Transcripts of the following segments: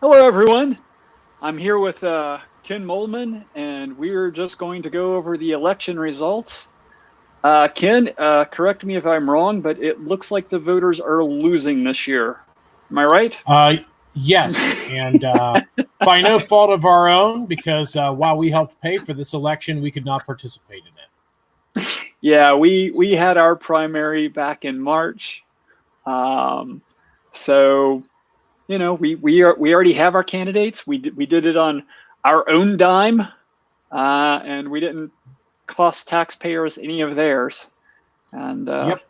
Hello, everyone. I'm here with Ken Molman, and we're just going to go over the election results. Ken, correct me if I'm wrong, but it looks like the voters are losing this year. Am I right? Uh, yes, and by no fault of our own, because while we helped pay for this election, we could not participate in it. Yeah, we had our primary back in March. Um, so we already have our candidates. We did it on our own dime, and we didn't cost taxpayers any of theirs. And Yep.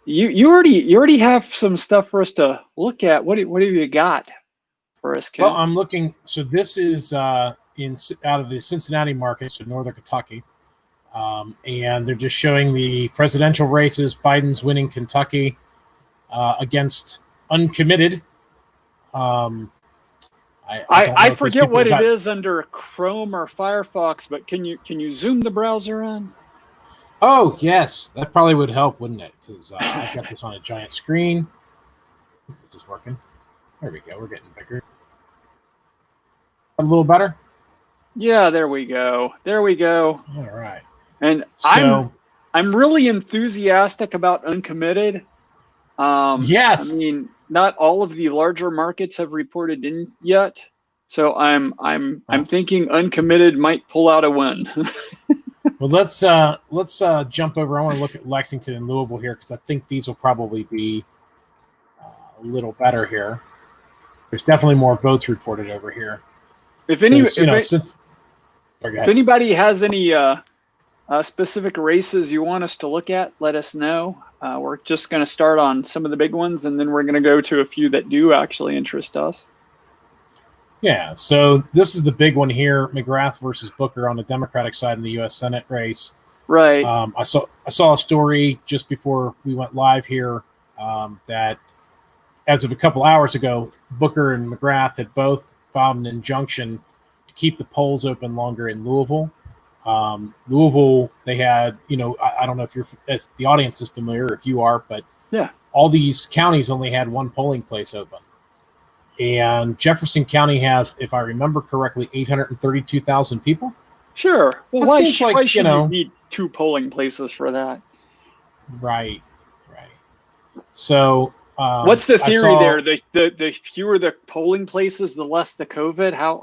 you already have some stuff for us to look at. What have you got for us, Well, Ken? I'm looking. So this is in out of the Cincinnati market, so northern Kentucky, and they're just showing the presidential races. Biden's winning Kentucky against uncommitted. Um, I don't I know if these forget people what it got. is under Chrome or Firefox, but can you zoom the browser in? Oh yes, that probably would help, wouldn't it? Because I've got this on a giant screen. This is working. There we go. We're getting bigger. A little better. Yeah, there we go. There we go. All right. And I'm So I'm really enthusiastic about uncommitted. I yes. mean, not all of the larger markets have reported in yet, so I'm Well, thinking uncommitted might pull out a win. let's jump over. I want to look at Lexington and Louisville here because I think these will probably be a little better here. There's definitely more votes reported over here if any because if since. Sorry, go if ahead. anybody has any specific races you want us to look at, let us know. We're just going to start on some of the big ones, and then we're going to go to a few that do actually interest us. Yeah, so this is the big one here: McGrath versus Booker on the Democratic side in the U.S. Senate race. Right. I saw a story just before we went live here that as of a couple hours ago, Booker and McGrath had both filed an injunction to keep the polls open longer in Louisville. Louisville, they had, I don't know if the audience is familiar, if you are, but Yeah. all these counties only had one polling place open. And Jefferson County has, if I remember correctly, 832,000 people. Sure. Well, That seems like, why should you need two polling places for that? right, right. So What's the I theory saw, there? The fewer the polling places, the less the COVID. How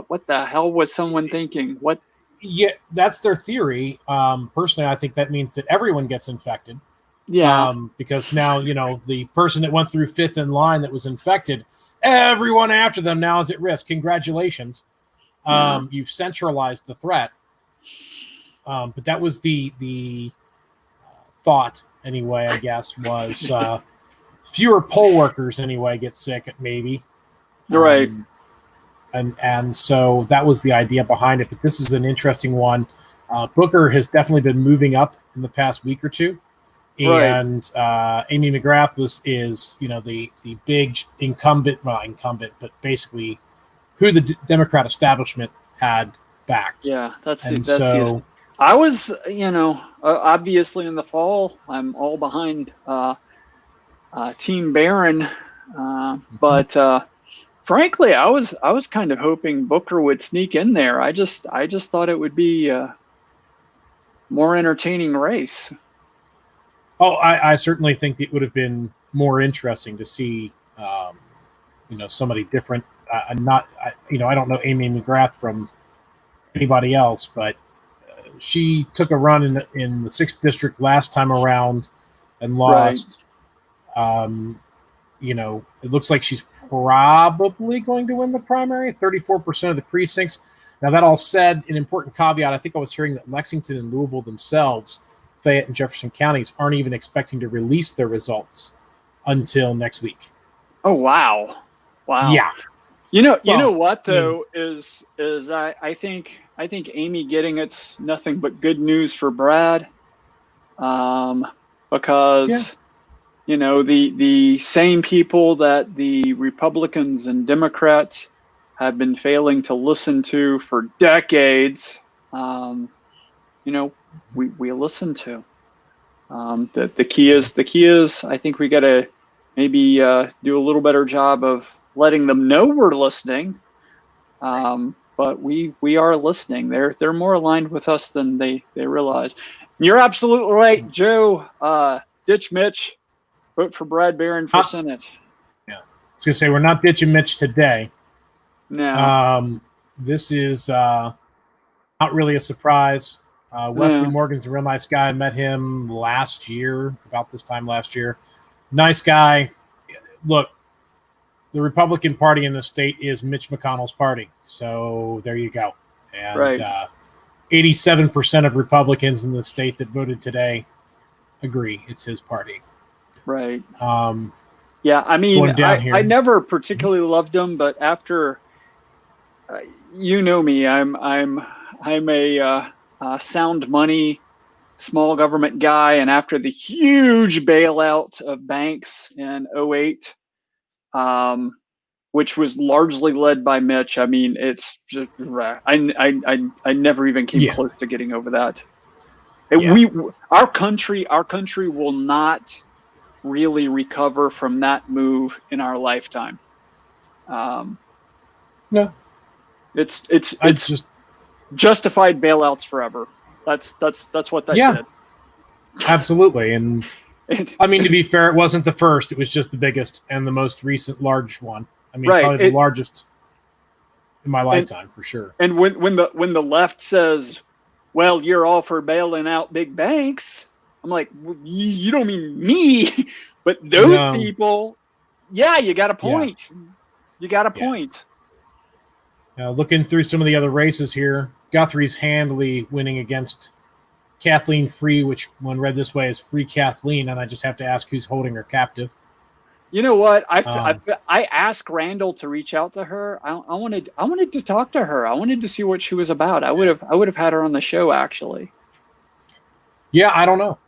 what the hell was someone thinking? What? yeah, that's their theory. Personally, I think that means that everyone gets infected. Yeah. Because now, the person that went through fifth in line that was infected, everyone after them now is at risk. Congratulations. Yeah. You've centralized the threat. But that was the thought, anyway, I guess, was fewer poll workers, anyway, get sick, maybe. Right. And so that was the idea behind it. But this is an interesting one. Booker has definitely been moving up in the past week or two. Right. And Amy McGrath is the big incumbent, but basically who the Democrat establishment had backed. Yeah. And That's the. so I was, obviously in the fall, I'm all behind Team Barron, but frankly, I was kind of hoping Booker would sneak in there. I just thought it would be a more entertaining race. I certainly think it would have been more interesting to see, somebody different. I don't know Amy McGrath from anybody else, but she took a run in the 6th district last time around and Right. lost. It looks like she's probably going to win the primary, 34% of the precincts. Now, that all said, an important caveat, I think I was hearing that Lexington and Louisville themselves, Fayette and Jefferson counties, aren't even expecting to release their results until next week. Oh wow. Wow. Yeah. You know Well, what I mean, though is I think Amy getting it's nothing but good news for Brad, yeah, because the same people that the Republicans and Democrats have been failing to listen to for decades, you know, we listen to. The key is I think we got to maybe do a little better job of letting them know we're listening. But we are listening. They're more aligned with us than they realize. You're absolutely right, Joe. Ditch Mitch. Vote for Brad Barron for Senate. Yeah, I was gonna say we're not ditching Mitch today. No. This is not really a surprise. Wesley Morgan's a real nice guy. I met him last year, about this time last year. Nice guy. Look, the Republican Party in the state is Mitch McConnell's party. So there you go. And right. 87% of Republicans in the state that voted today agree it's his party. Right. Yeah, I mean, I never particularly loved him, but after you know me, I'm a sound money, small government guy, and after the huge bailout of banks in 2008, which was largely led by Mitch, I mean, it's just I never even came close to getting over that. Our country will not really recover from that move in our lifetime. No, it's just justified bailouts forever. That's what that did. Absolutely. And I mean, to be fair, it wasn't the first. It was just the biggest and the most recent large one. I mean, probably the largest in my lifetime, for sure. And when the left says, well, you're all for bailing out big banks, I'm like, well, you don't mean me, but those people, you got a point. Yeah. You got a point. Now, looking through some of the other races here, Guthrie's handily winning against Kathleen Free, which when read this way is Free Kathleen, and I just have to ask who's holding her captive. You know what? I asked Randall to reach out to her. I wanted to talk to her. I wanted to see what she was about. I would have had her on the show, actually. Yeah, I don't know.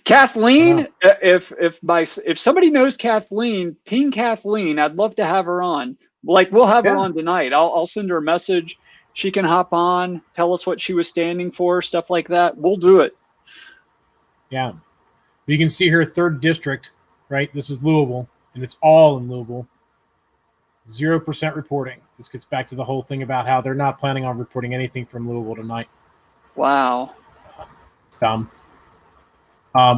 Kathleen, if somebody knows Kathleen, ping Kathleen. I'd love to have her on. Like, we'll have her on tonight. I'll send her a message. She can hop on, tell us what she was standing for, stuff like that. We'll do it. Yeah. You can see her 3rd district, right? This is Louisville, and it's all in Louisville. 0% reporting. This gets back to the whole thing about how they're not planning on reporting anything from Louisville tonight. Wow. Dumb.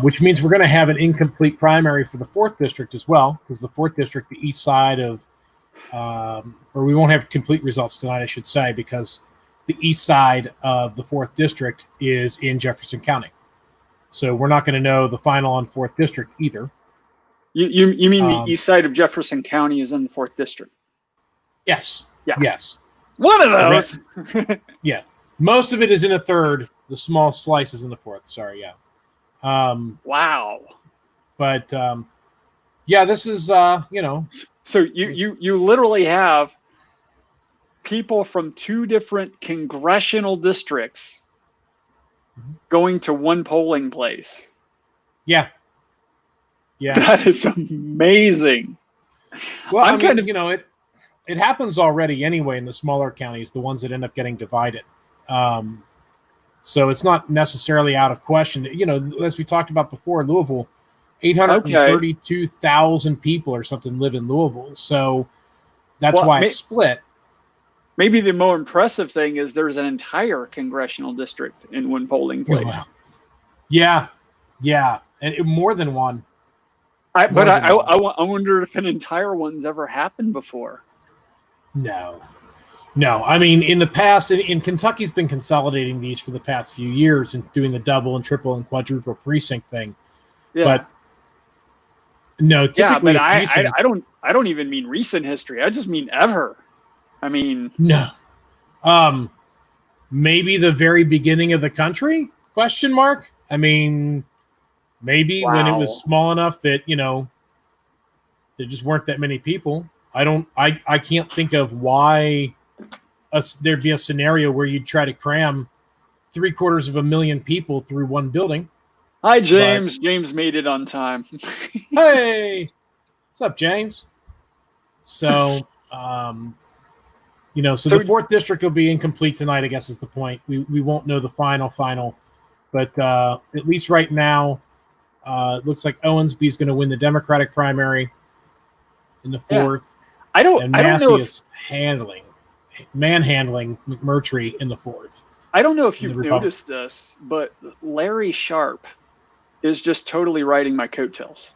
Which means we're going to have an incomplete primary for the 4th district as well, because the 4th district, the east side of, or we won't have complete results tonight, I should say, because the east side of the 4th district is in Jefferson County. So we're not going to know the final on 4th district either. You mean the east side of Jefferson County is in the 4th district? Yes. Yeah. Yes. One of those. Yeah. Most of it is in a 3rd. The small slice is in the 4th. Sorry. Yeah. Wow. But this is So you literally have people from 2 different congressional districts going to one polling place. Yeah. Yeah. That is amazing. Well, I mean, it happens already anyway in the smaller counties, the ones that end up getting divided. So it's not necessarily out of question. As we talked about before, Louisville, 832,000 people or something live in Louisville. So that's why it's split. Maybe the more impressive thing is there's an entire congressional district in one polling place. Wow. Yeah. Yeah. And more than one. I wonder if an entire one's ever happened before. No. I mean, in the past, in Kentucky's been consolidating these for the past few years and doing the double and triple and quadruple precinct thing. Yeah. But no, typically, I don't even mean recent history. I just mean ever. I mean, no. Maybe the very beginning of the country? Question mark. I mean, maybe when it was small enough that there just weren't that many people. I can't think of why there'd be a scenario where you'd try to cram 750,000 people through one building. Hi, James. James made it on time. Hey, what's up, James? So, so the 4th district will be incomplete tonight, I guess is the point. We won't know the final, but at least right now, it looks like Owensby is going to win the Democratic primary. in the fourth. I don't know if, is manhandling McMurtry in the fourth. I don't know if you've noticed this, but Larry Sharp is just totally riding my coattails.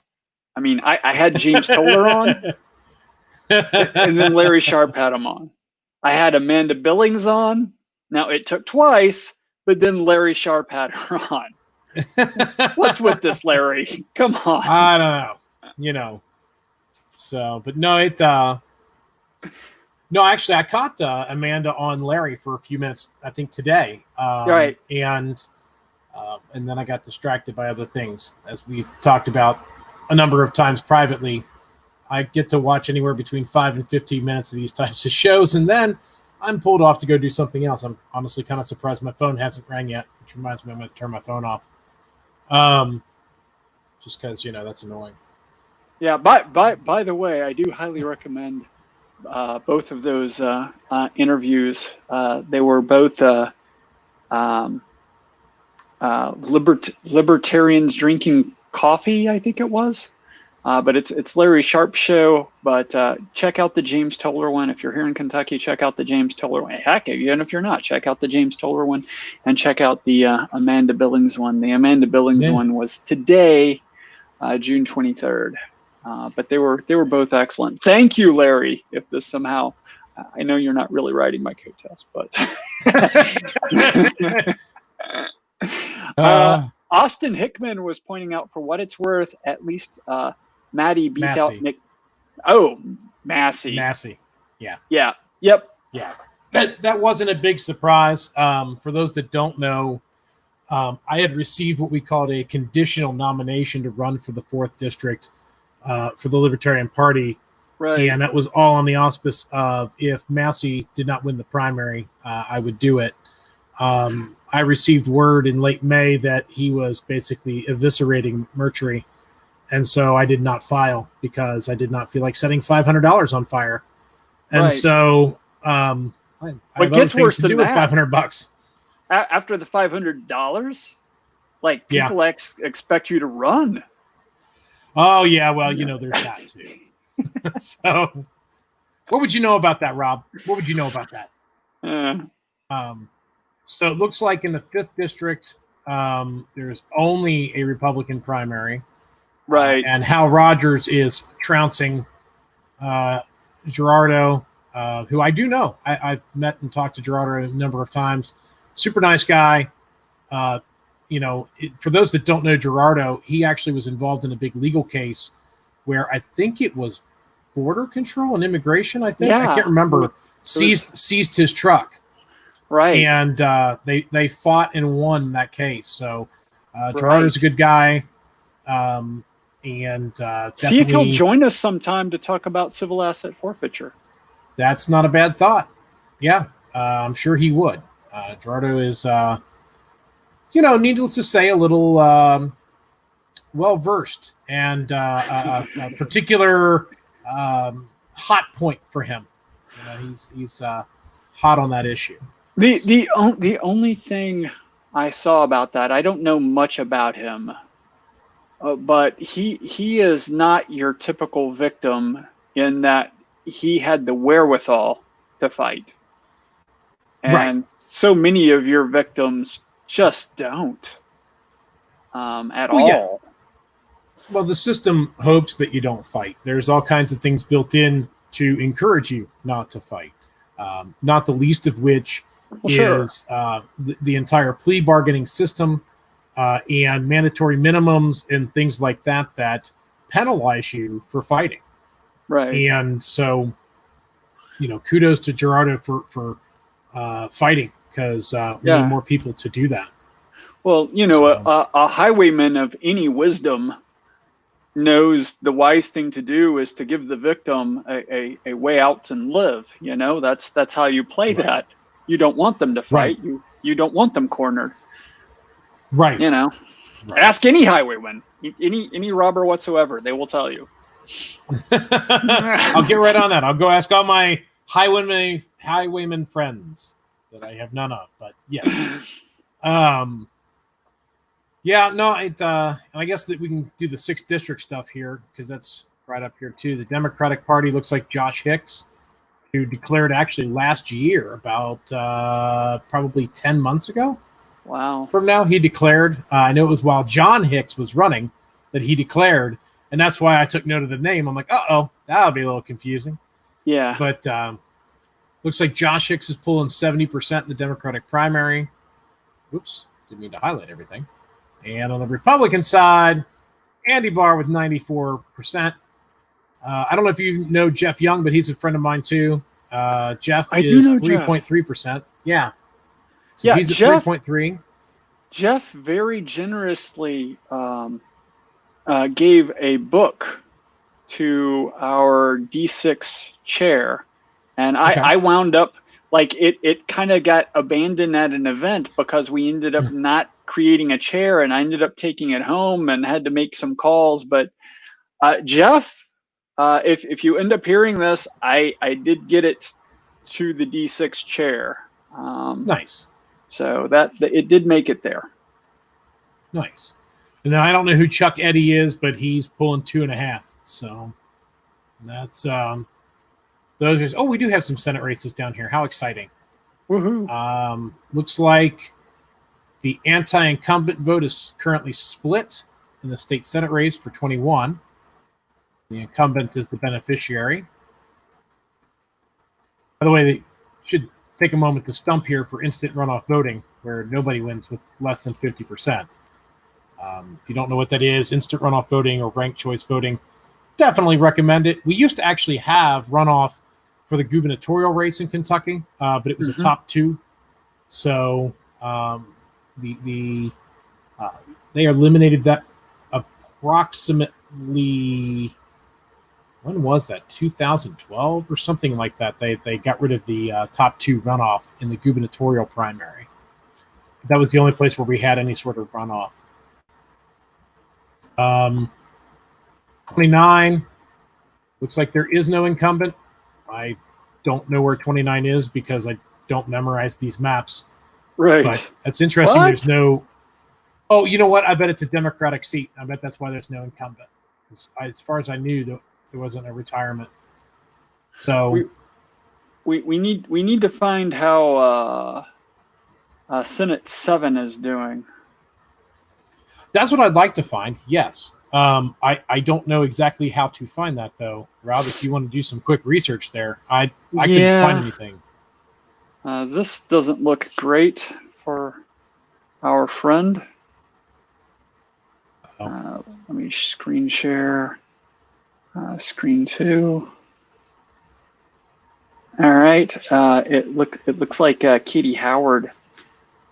I mean, I had James Toller on, and then Larry Sharp had him on. I had Amanda Billings on. Now, it took twice, but then Larry Sharp had her on. What's with this, Larry? Come on. I don't know. So, but no, no, actually, I caught Amanda on Larry for a few minutes, I think today. Right. And then I got distracted by other things. As we've talked about a number of times privately, I get to watch anywhere between 5 and 15 minutes of these types of shows, and then I'm pulled off to go do something else. I'm honestly kind of surprised my phone hasn't rang yet, which reminds me I'm going to turn my phone off. Just because, that's annoying. Yeah, by the way, I do highly recommend both of those interviews. They were both libertarians drinking coffee, I think it was. But it's Larry Sharp's show. But check out the James Toller one. If you're here in Kentucky, check out the James Toller one. Heck, even if you're not, check out the James Toller one, and check out the Amanda Billings one. The Amanda Billings one was today, June 23rd. But they were both excellent. Thank you, Larry. If this somehow, I know you're not really riding my coattails, but Austin Hickman was pointing out, for what it's worth, at least Maddie beat out Nick. Oh, Massey. Yeah. Yeah. Yep. Yeah. That wasn't a big surprise. For those that don't know, I had received what we called a conditional nomination to run for the 4th district for the Libertarian Party. Right. And that was all on the auspice of, if Massey did not win the primary, I would do it. I received word in late May that he was basically eviscerating Mercury. And so I did not file because I did not feel like setting $500 on fire. And so I have gets worse than with that. $500. After the $500, like, people expect you to run. Oh, yeah. Well, there's that too. So what would you know about that, Rob? What would you know about that? So it looks like in the 5th district, there's only a Republican primary. Right. And Hal Rogers is trouncing Gerardo, who I do know. I've met and talked to Gerardo a number of times. Super nice guy. For those that don't know Gerardo, he actually was involved in a big legal case where I think it was border control and immigration. I can't remember. Seized his truck. Right. And they fought and won that case. So Gerardo's a good guy. And see if he'll join us sometime to talk about civil asset forfeiture. That's not a bad thought. Yeah, I'm sure he would. Gerardo is, needless to say, a little well-versed and a particular hot point for him. He's hot on that issue. The only thing I saw about that, I don't know much about him, but he is not your typical victim in that he had the wherewithal to fight. And so many of your victims just don't at all. Yeah. Well, the system hopes that you don't fight. There's all kinds of things built in to encourage you not to fight, not the least of which is the entire plea bargaining system and mandatory minimums and things like that penalize you for fighting. Right. And so, kudos to Gerardo for fighting, because we need more people to do that. Well, a highwayman of any wisdom knows the wise thing to do is to give the victim a way out and live. That's how you play that. You don't want them to fight. Right. You don't want them cornered. Right. Right. Ask any highwayman, any robber whatsoever. They will tell you. I'll get right on that. I'll go ask all my highwayman friends that I have none of. But yes. I guess that we can do the 6th district stuff here, because that's right up here too. The Democratic Party looks like Josh Hicks, who declared actually last year, about probably 10 months ago. Wow. From now, he declared. I know it was while John Hicks was running that he declared, and that's why I took note of the name. I'm like, that'll be a little confusing. Yeah. But looks like Josh Hicks is pulling 70% in the Democratic primary. Oops, didn't mean to highlight everything. And on the Republican side, Andy Barr with 94%. I don't know if you know Jeff Young, but he's a friend of mine too. Jeff is 3.3%. Yeah. So yeah, he's at Jeff, 3.3. Jeff very generously gave a book to our D6 chair. And I wound up, like, it kind of got abandoned at an event because we ended up not creating a chair, and I ended up taking it home and had to make some calls. But Jeff, if you end up hearing this, I did get it to the D6 chair. Nice. So that it did make it there. Nice. And I don't know who Chuck Eddy is, but he's pulling 2.5. So that's those. Oh, we do have some Senate races down here. How exciting! Woohoo! Looks like the anti-incumbent vote is currently split in the state Senate race for 21. The incumbent is the beneficiary. By the way, they should take a moment to stump here for instant runoff voting, where nobody wins with less than 50%. If you don't know what that is, instant runoff voting or ranked choice voting, definitely recommend it. We used to actually have runoff for the gubernatorial race in Kentucky, but it was a top 2. So they eliminated that approximately, when was that? 2012 or something like that. They got rid of the top 2 runoff in the gubernatorial primary. That was the only place where we had any sort of runoff. 29 looks like there is no incumbent. I don't know where 29 is because I don't memorize these maps. Right. But that's interesting. What? There's no. Oh, you know what? I bet it's a Democratic seat. I bet that's why there's no incumbent. As far as I knew, there wasn't a retirement. So we need to find how Senate 7 is doing. That's what I'd like to find. Yes. I don't know exactly how to find that though. Rob, if you want to do some quick research there, I couldn't find anything. This doesn't look great for our friend. Let me screen share. Screen 2. All right. It looks like Katie Howard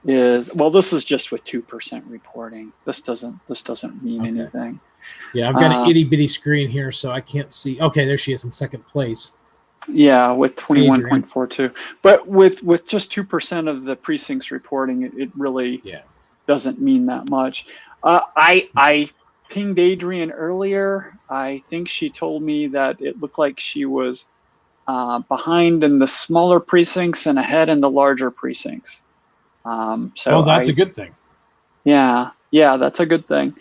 is, well, this is just with 2% reporting. This doesn't mean anything. Yeah, I've got an itty bitty screen here, so I can't see. Okay, there she is in second place. Yeah, with 21.42. But with just 2% of the precincts reporting, it really doesn't mean that much. I pinged Adrian earlier. I think she told me that it looked like she was behind in the smaller precincts and ahead in the larger precincts. So that's a good thing. Yeah, that's a good thing.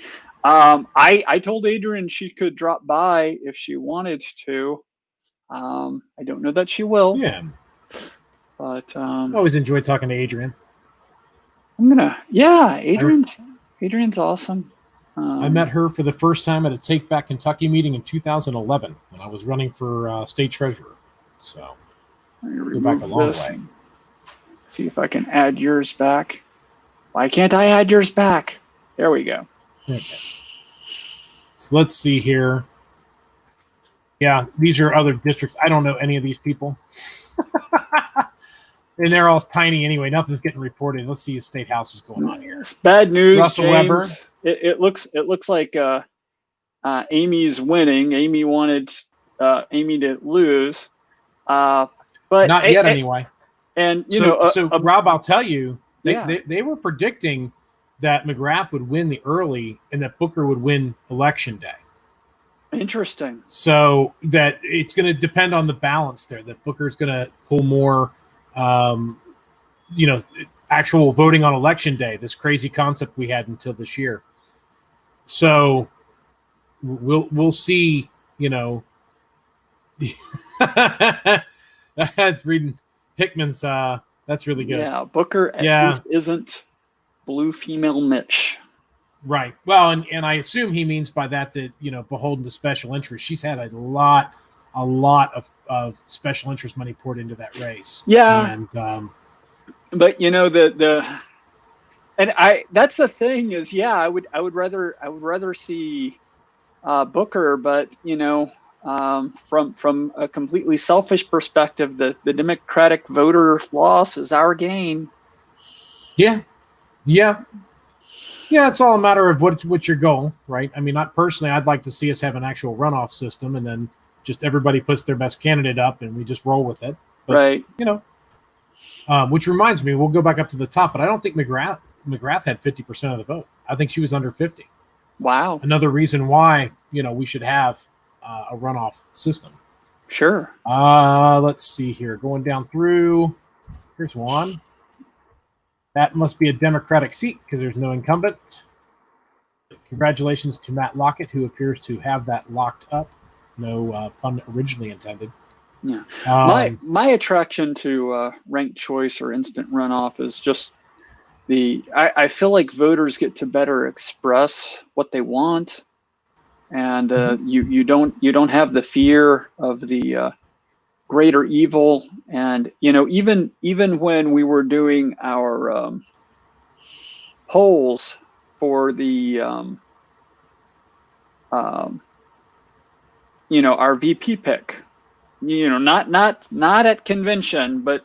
I told Adrian she could drop by if she wanted to. I don't know that she will. Yeah. But I always enjoy talking to Adrian. Adrian's awesome. I met her for the first time at a Take Back Kentucky meeting in 2011 when I was running for state treasurer. So go back a long way. See if I can add yours back. Why can't I add yours back? There we go. Okay. So let's see here. Yeah, these are other districts. I don't know any of these people. And they're all tiny anyway. Nothing's getting reported. Let's see if State House is going on here. It's bad news, Russell James. Weber. It looks like Amy's winning. Amy wanted Amy to lose. But not yet anyway. And Rob, I'll tell you, they were predicting that McGrath would win the early and that Booker would win election day. Interesting. So that it's going to depend on the balance there. That Booker's going to pull more, actual voting on election day. This crazy concept we had until this year. So we'll see you know, that's reading Hickman's. That's really good. Yeah, Booker at least isn't blue female Mitch. Right. Well, and I assume he means by that, you know, beholden to special interest. She's had a lot of special interest money poured into that race. Yeah. And but you know, that's the thing is, yeah, I would rather see Booker, but you know, from a completely selfish perspective, the Democratic voter loss is our gain. Yeah. It's all a matter of what's your goal, right? I mean, not personally, I'd like to see us have an actual runoff system, and then just everybody puts their best candidate up, and we just roll with it. But, right. You know, which reminds me, we'll go back up to the top, but I don't think McGrath had 50% of the vote. I think she was under 50. Wow. Another reason why, you know, we should have a runoff system. Sure. Let's see here. Going down through, here's one. That must be a Democratic seat because there's no incumbent. Congratulations to Matt Lockett, who appears to have that locked up. No pun originally intended. Yeah. My attraction to ranked choice or instant runoff is just I feel like voters get to better express what they want, and you don't have the fear of the greater evil. And you know, even when we were doing our polls for the you know, our VP pick, you know, not at convention, but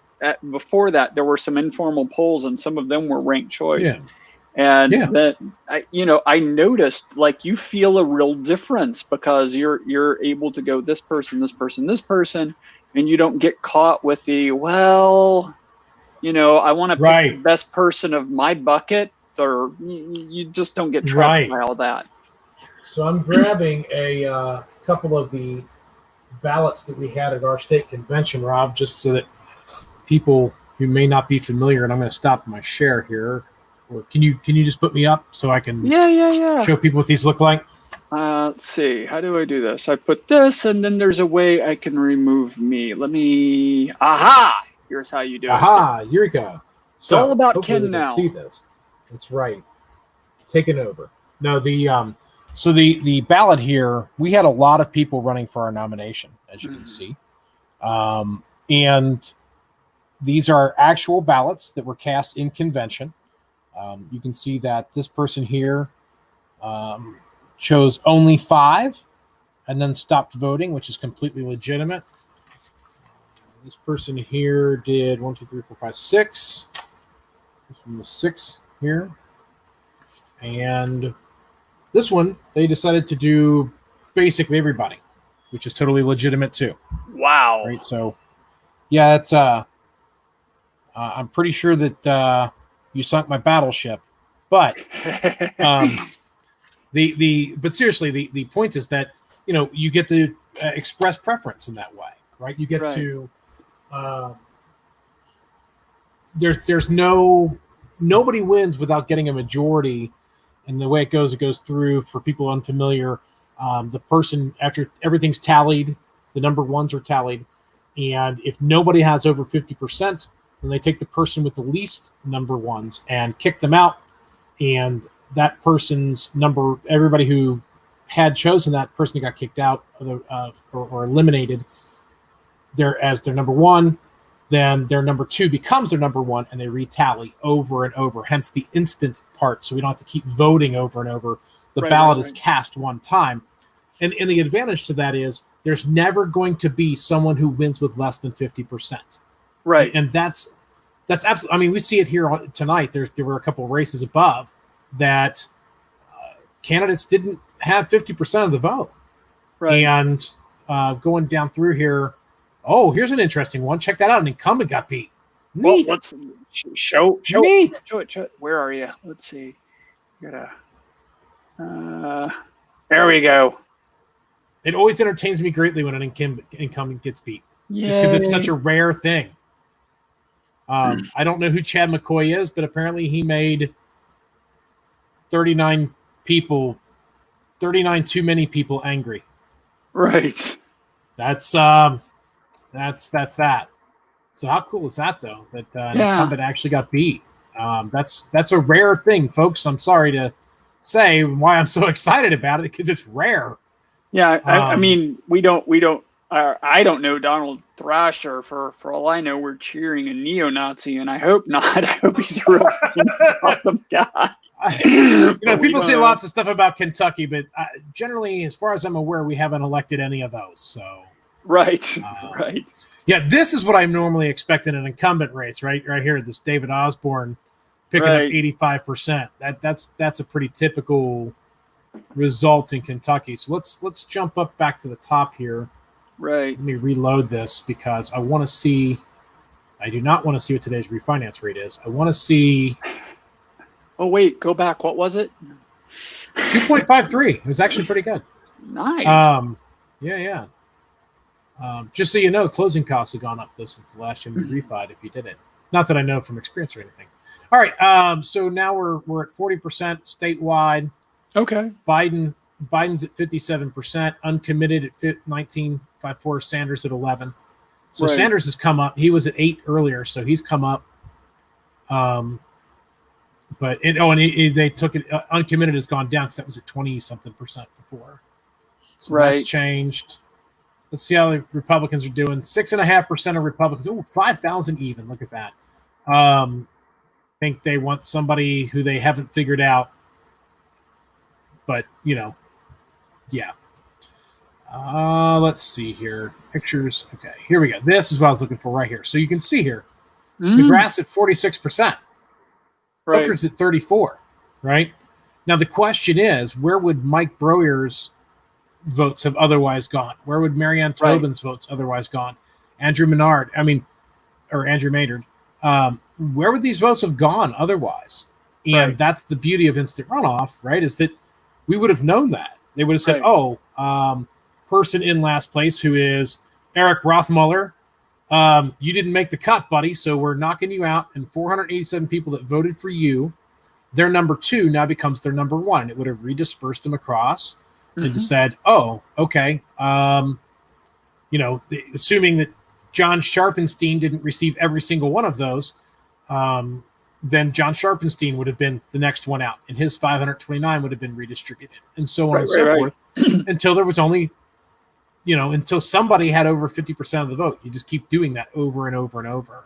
before that there were some informal polls, and some of them were ranked choice. Yeah. And that I noticed, like, you feel a real difference because you're able to go this person, and you don't get caught with the, well, you know, I want to pick the best person of my bucket, or you just don't get trapped by all that. So I'm grabbing a couple of the ballots that we had at our state convention, Rob, just so that people who may not be familiar, and I'm going to stop my share here. Or can you just put me up so I can show people what these look like? Let's see. How do I do this? I put this, and then there's a way I can remove me. Let me. Aha! Here's how you do it. Aha! Eureka! It's all about Ken now. See this? That's right. Taking over. No, so the ballot here, we had a lot of people running for our nomination, as you can see, and these are actual ballots that were cast in convention. You can see that this person here chose only 5 and then stopped voting, which is completely legitimate. This person here did 1, 2, 3, 4, 5, 6. This one was 6 here. And this one, they decided to do basically everybody, which is totally legitimate too. Wow. Right. So, yeah, it's I'm pretty sure that you sunk my battleship, but but seriously, the point is that, you know, you get to express preference in that way, right? You get to there's nobody wins without getting a majority. And the way it goes through, for people unfamiliar, the person, after everything's tallied, the number ones are tallied, and if nobody has over 50%, then they take the person with the least number ones and kick them out, and that person's number, everybody who had chosen that person that got kicked out or eliminated as their number one, then their number 2 becomes their number 1, and they retally over and over, hence the instant part, so we don't have to keep voting over and over. The ballot is cast one time. And the advantage to that is there's never going to be someone who wins with less than 50%. Right. And that's absolutely, I mean, we see it here tonight. There were a couple of races above that candidates didn't have 50% of the vote. Right. And going down through here, oh, here's an interesting one. Check that out. An incumbent got beat. Neat. Well, let's show Neat. it. Where are you? Let's see. There we go. It always entertains me greatly when an incumbent gets beat. Yay. Just because it's such a rare thing. I don't know who Chad McCoy is, but apparently he made 39 too many people angry. Right. That's that. So how cool is that, though? That an incumbent actually got beat. That's a rare thing, folks. I'm sorry to say why I'm so excited about it, because it's rare. Yeah, I mean, we don't. I don't know Donald Thrasher. For all I know, we're cheering a neo-Nazi, and I hope not. I hope he's a real awesome guy. People say lots of stuff about Kentucky, but generally, as far as I'm aware, we haven't elected any of those. So right. Yeah, this is what I normally expect in an incumbent race, right here. This David Osborne picking up 85%. That's a pretty typical result in Kentucky. So let's jump up back to the top here. Right. Let me reload this because I want to see. I do not want to see what today's refinance rate is. I want to see. Oh wait, go back. What was it? 2.53. It was actually pretty good. Nice. Yeah. Just so you know, closing costs have gone up. This is the last time we refied. If you did it, not that I know from experience or anything. All right. So now we're at 40% statewide. Okay. Biden's at 57%, uncommitted at 19.54. Sanders at 11. So right. Sanders has come up. He was at 8 earlier, so he's come up. They took it. Uncommitted has gone down because that was at 20-something% before. So that's changed. Let's see how the Republicans are doing. 6.5% of Republicans. Oh, 5,000 even. Look at that. Think they want somebody who they haven't figured out. But, yeah. Let's see here. Pictures. Okay, here we go. This is what I was looking for right here. So you can see here. McGrath's at 46%. Right. Booker's at 34%. Right? Now, the question is, where would Mike Broyer's votes have otherwise gone? Where would Marianne Tobin's votes otherwise gone? Andrew Maynard. Where would these votes have gone otherwise? And that's the beauty of instant runoff, right? Is that we would have known that. They would have said, person in last place who is Eric Rothmuller, you didn't make the cut, buddy, so we're knocking you out. And 487 people that voted for you, their number 2 now becomes their number 1. It would have redispersed them across and said, okay. Assuming that John Sharpenstein didn't receive every single one of those, then John Sharpenstein would have been the next one out, and his 529 would have been redistributed, and so on and so forth, until there was only, until somebody had over 50% of the vote. You just keep doing that over and over and over.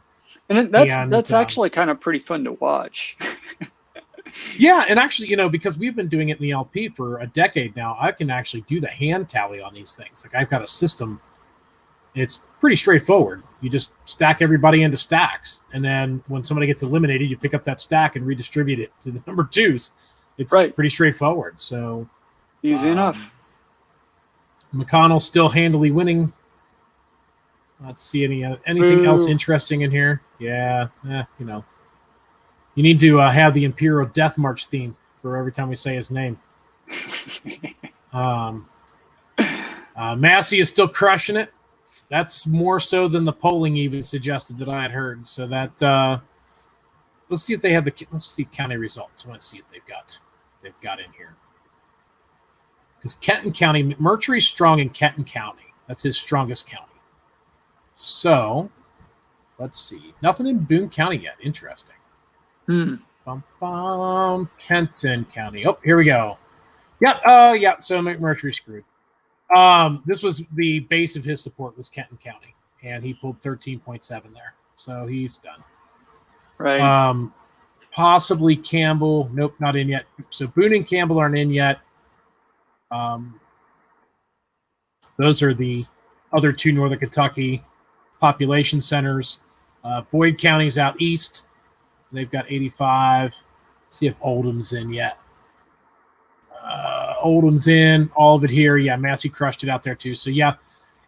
And that's actually kind of pretty fun to watch. Yeah, and actually, because we've been doing it in the LP for a decade now, I can actually do the hand tally on these things. Like, I've got a system. It's pretty straightforward. You just stack everybody into stacks, and then when somebody gets eliminated, you pick up that stack and redistribute it to the number 2s. It's pretty straightforward. So easy enough. McConnell still handily winning. Let's see anything else interesting in here. Yeah, you need to have the Imperial Death March theme for every time we say his name. Massey is still crushing it. That's more so than the polling even suggested that I had heard. So that let's see if they have let's see county results. I want to see if they've got in here. Because Kenton County, Mercury's strong in Kenton County. That's his strongest county. So let's see. Nothing in Boone County yet. Interesting. Kenton County. Oh, here we go. Yep. So Mercury screwed. This was the base of his support was Kenton County, and he pulled 13.7 there. So he's done. Right. Possibly Campbell. Nope, not in yet. So Boone and Campbell aren't in yet. Those are the other 2 Northern Kentucky population centers. Boyd County's out east. They've got 85. Let's see if Oldham's in yet. Oldham's in, all of it here. Yeah, Massey crushed it out there too. So yeah,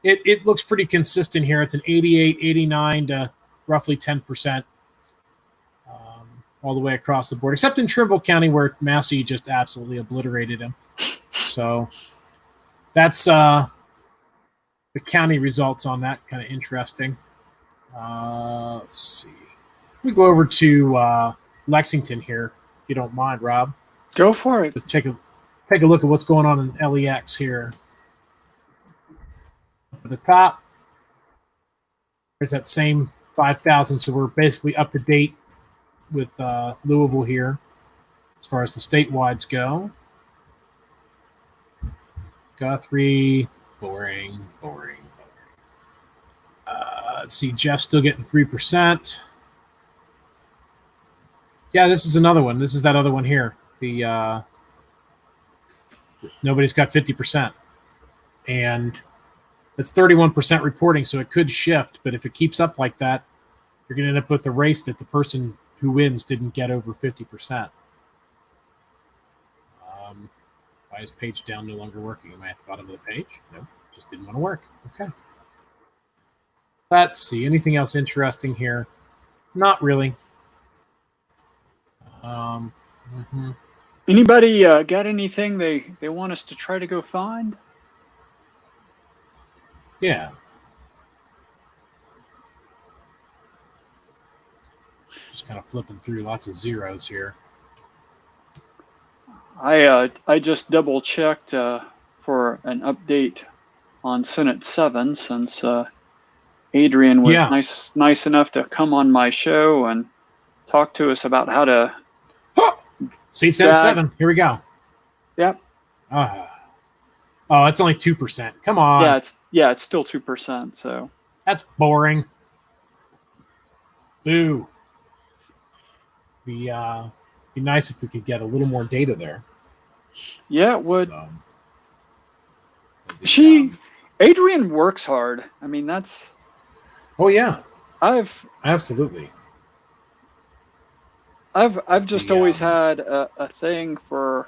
it looks pretty consistent here. It's an 88, 89 to roughly 10%. All the way across the board, except in Trimble County where Massey just absolutely obliterated him. So that's the county results on that. Kind of interesting. Let's see. We go over to Lexington here, if you don't mind, Rob. Go for it. Let's take a look at what's going on in LEX here. at the top, there's that same 5,000. So we're basically up to date with Louisville here as far as the statewide go. Guthrie, boring. Let's see, Jeff's still getting 3%. Yeah, this is another one. This is that other one here. The nobody's got 50%. And it's 31% reporting, so it could shift. But if it keeps up like that, you're going to end up with a race that the person who wins didn't get over 50%. Why is page down no longer working? Am I at the bottom of the page? No, just didn't want to work. Okay. Let's see. Anything else interesting here? Not really. Anybody got anything they want us to try to go find? Yeah. Just kind of flipping through lots of zeros here. I just double checked for an update on Senate 7 since Adrian was nice enough to come on my show and talk to us about how to. Seat Senate 7. Here we go. Yep. Oh, it's only 2%. Come on. Yeah, it's still 2%. So that's boring. Boo. Be nice if we could get a little more data there. Yeah, it would. So, Adrian works hard. I mean, that's. Oh yeah. Absolutely. I've just always had a thing for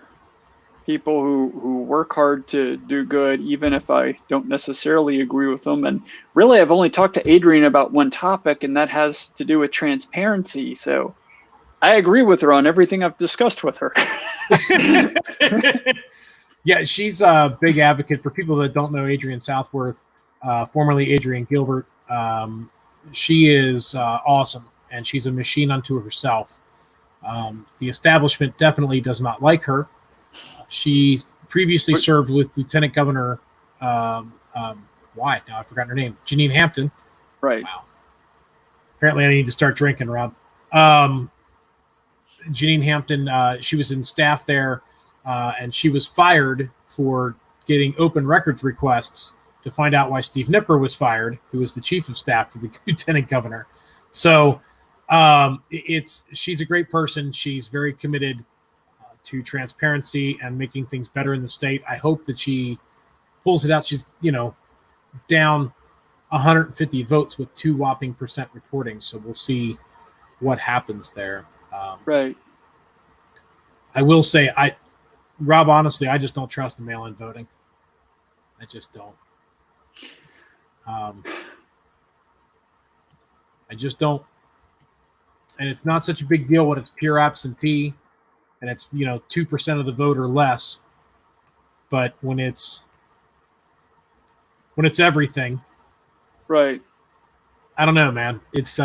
people who work hard to do good, even if I don't necessarily agree with them. And really, I've only talked to Adrian about one topic, and that has to do with transparency. So I agree with her on everything I've discussed with her. Yeah, she's a big advocate for people that don't know Adrian Southworth, formerly Adrian Gilbert. She is awesome, and she's a machine unto herself. The establishment definitely does not like her. She previously served with Lieutenant Governor, why? Now I've forgotten her name, Janine Hampton. Right. Wow. Apparently I need to start drinking, Rob. Janine Hampton, she was in staff there, and she was fired for getting open records requests to find out why Steve Nipper was fired, who was the chief of staff for the Lieutenant Governor. So she's a great person. She's very committed to transparency and making things better in the state. I hope that she pulls it out. She's, down 150 votes with 2 whopping % reporting. So we'll see what happens there. Right. I will say, Rob, honestly, I just don't trust the mail-in voting. I just don't. I just don't. And it's not such a big deal when it's pure absentee and it's, 2% of the vote or less. But when it's everything. Right. I don't know, man. It's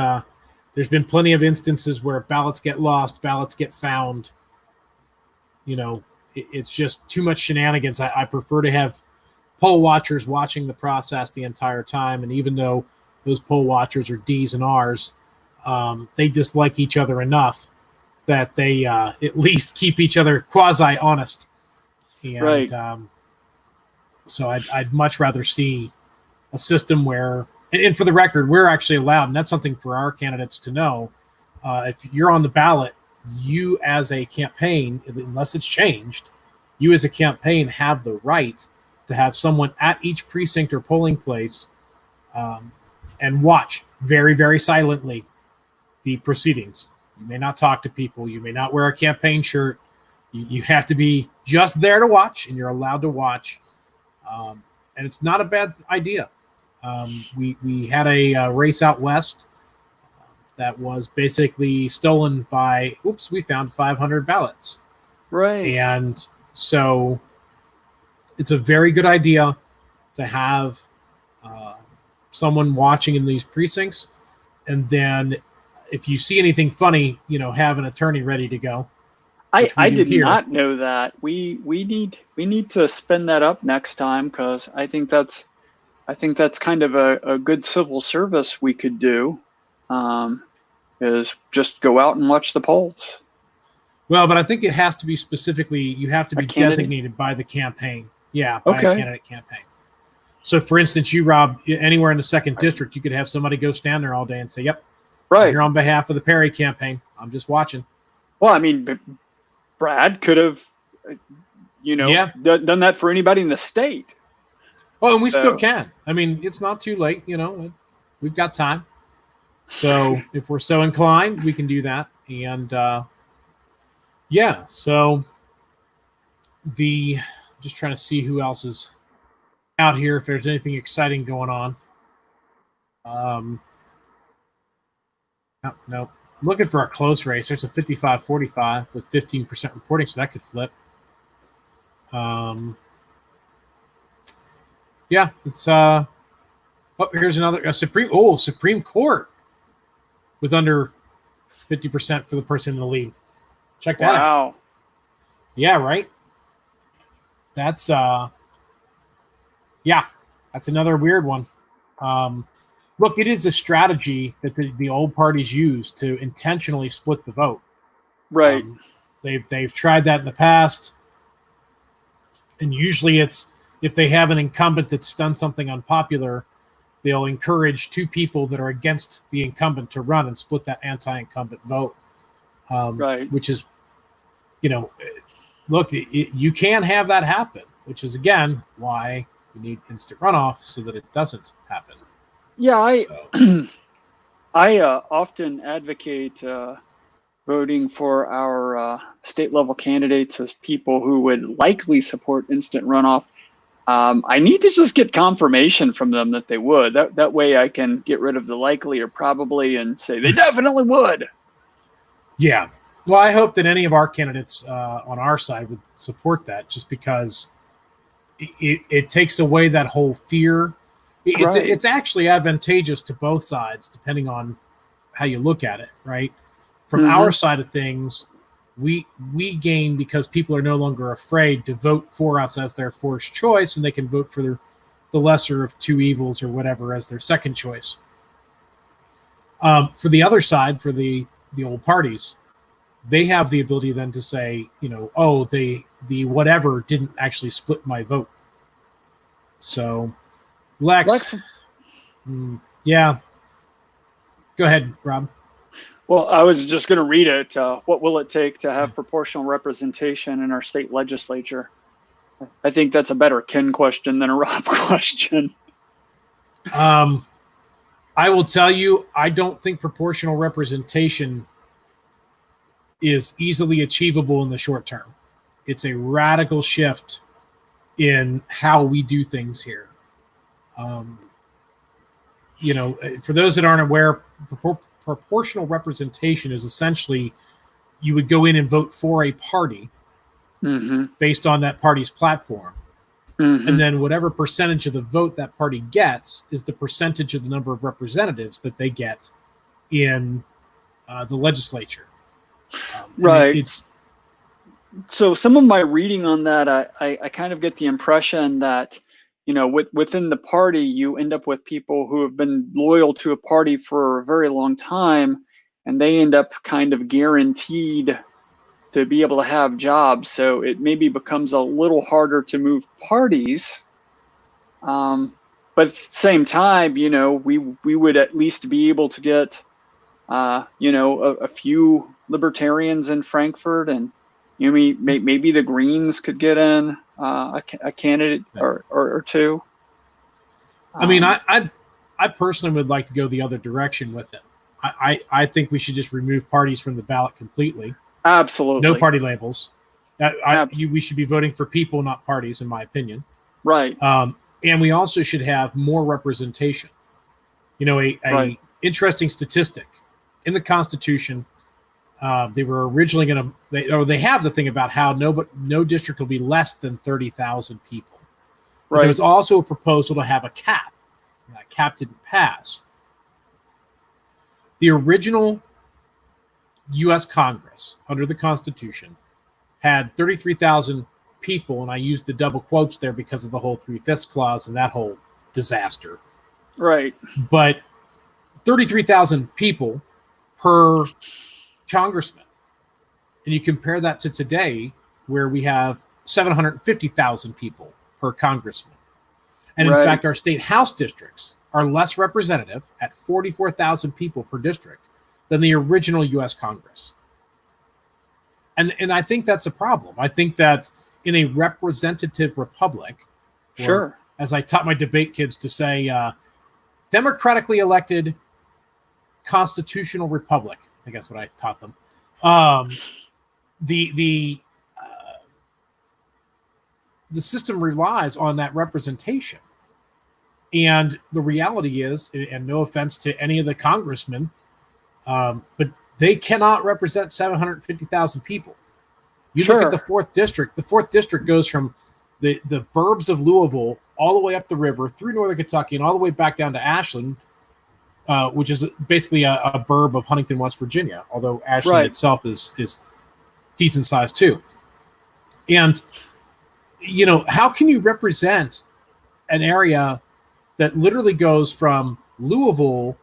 there's been plenty of instances where ballots get lost, ballots get found. It's just too much shenanigans. I prefer to have poll watchers watching the process the entire time. And even though those poll watchers are D's and R's, they dislike each other enough that they at least keep each other quasi honest. And right. So I'd much rather see a system where, and for the record, we're actually allowed, and that's something for our candidates to know. If you're on the ballot, you as a campaign, unless it's changed, you as a campaign have the right to have someone at each precinct or polling place and watch very, very silently the proceedings. You may not talk to people. You may not wear a campaign shirt. You have to be just there to watch, and you're allowed to watch. And it's not a bad idea. We had a race out west that was basically stolen by, we found 500 ballots. Right. And so it's a very good idea to have someone watching in these precincts. And then if you see anything funny, have an attorney ready to go. I did not know that. We need to spin that up next time, because I think that's I think that's kind of a good civil service we could do, is just go out and watch the polls. Well, but I think it has to be specifically, you have to A be candidate? designated by the campaign. Yeah, by a Okay. candidate campaign. So, for instance, you, Rob, anywhere in the 2nd District, you could have somebody go stand there all day and say, yep, I'm Right. here on behalf of the Perry campaign. I'm just watching. Well, I mean, Brad could have, Yeah. done that for anybody in the state. Oh, and we So- still can. I mean, it's not too late. We've got time. So if we're so inclined, we can do that. And yeah, so just trying to see who else is out here, if there's anything exciting going on. No. I'm looking for a close race. There's a 55-45 with 15% reporting, so that could flip. Yeah, it's here's another Supreme Court with under 50% for the person in the lead. Check that out. Wow. Yeah, right. That's that's another weird one. Look, it is a strategy that the old parties use to intentionally split the vote. Right. They've tried that in the past, and usually it's if they have an incumbent that's done something unpopular, they'll encourage two people that are against the incumbent to run and split that anti-incumbent vote. Right. Which is, look, you can have that happen, which is, again, why you need instant runoff so that it doesn't happen. Yeah, So, I often advocate voting for our state level candidates as people who would likely support instant runoff. I need to just get confirmation from them that they would. That way I can get rid of the likely or probably and say they definitely would. yeah. Well, I hope that any of our candidates on our side would support that, just because it takes away that whole fear. It's actually advantageous to both sides, depending on how you look at it, right? From our side of things, we gain because people are no longer afraid to vote for us as their first choice, and they can vote for the lesser of two evils or whatever as their second choice. For the other side, for the old parties, they have the ability then to say, the whatever didn't actually split my vote. So, Lex. Yeah. Go ahead, Rob. Well, I was just going to read it. What will it take to have proportional representation in our state legislature? I think that's a better Ken question than a Rob question. I will tell you, I don't think proportional representation is easily achievable in the short term. It's a radical shift in how we do things here. For those that aren't aware, proportional representation is essentially you would go in and vote for a party based on that party's platform. And then whatever percentage of the vote that party gets is the percentage of the number of representatives that they get in the legislature. Right. So some of my reading on that, I kind of get the impression that, within the party, you end up with people who have been loyal to a party for a very long time, and they end up kind of guaranteed to be able to have jobs. So it maybe becomes a little harder to move parties. But at the same time, we would at least be able to get, a few libertarians in Frankfurt, and maybe the Greens could get in a candidate or two. I mean, I personally would like to go the other direction with it. I think we should just remove parties from the ballot completely. Absolutely. No party labels. We should be voting for people, not parties, in my opinion. Right. And we also should have more representation. A interesting statistic in the Constitution. They were originally going to, they have the thing about how no district will be less than 30,000 people. But there was also a proposal to have a cap. That cap didn't pass. The original U.S. Congress, under the Constitution, had 33,000 people, and I used the double quotes there because of the whole 3/5 clause and that whole disaster. Right. But 33,000 people per congressman. And you compare that to today, where we have 750,000 people per congressman. And in Right. fact, our state house districts are less representative at 44,000 people per district than the original U.S. Congress. And I think that's a problem. I think that in a representative republic, Sure. as I taught my debate kids to say, democratically elected constitutional republic, I guess what I taught them. The system relies on that representation. And the reality is, and no offense to any of the congressmen, but they cannot represent 750,000 people. You Sure. look at the 4th district. The 4th district goes from the burbs of Louisville all the way up the river through northern Kentucky and all the way back down to Ashland, which is basically a burb of Huntington, West Virginia, although Ashland Right. itself is decent size too. And, how can you represent an area that literally goes from Louisville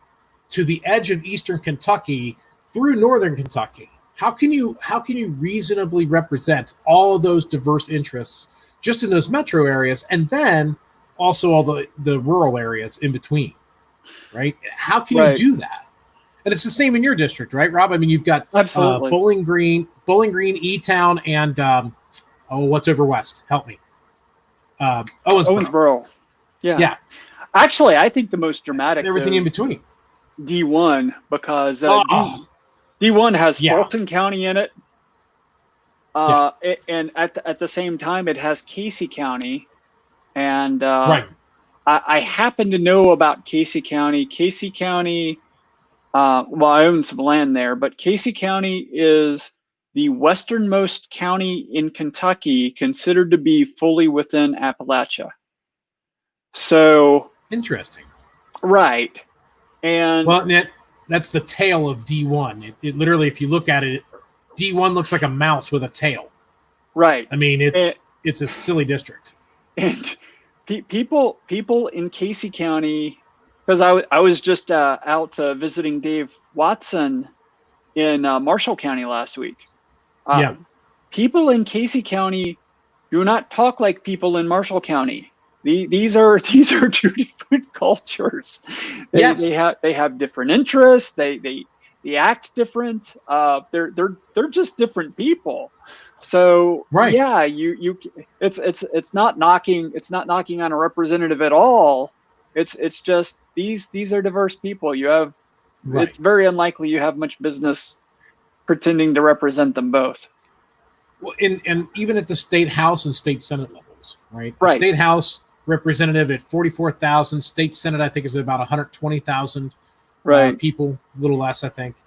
to the edge of eastern Kentucky through northern Kentucky? How can you reasonably represent all of those diverse interests just in those metro areas, and then also all the rural areas in between, right? How can Right. you do that? And it's the same in your district, right, Rob? I mean, you've got Absolutely. Bowling Green, E-Town, and what's over west? Help me. Owensboro. Yeah. Yeah. Actually, I think the most dramatic And everything though, in between. D1, because D1 has Fulton County in it. And at the same time, it has Casey County. And right. I happen to know about Casey County. Casey County, well, I own some land there, but Casey County is the westernmost county in Kentucky, considered to be fully within Appalachia. So interesting. Right. And well, that's the tail of D1. It literally, if you look at it, D1 looks like a mouse with a tail. Right. I mean, it's a silly district. And people in Casey County, because I was just out visiting Dave Watson in Marshall County last week. People in Casey County do not talk like people in Marshall County. These are two different cultures. They have different interests. They act different. They're just different people. So right. Yeah, it's not knocking on a representative at all. It's just these are diverse people. You have right. It's very unlikely you have much business pretending to represent them both. Well, and even at the state house and state senate levels, right? Right. The state house representative at 44,000, state senate I think is about 120,000 right. People, a little less I think.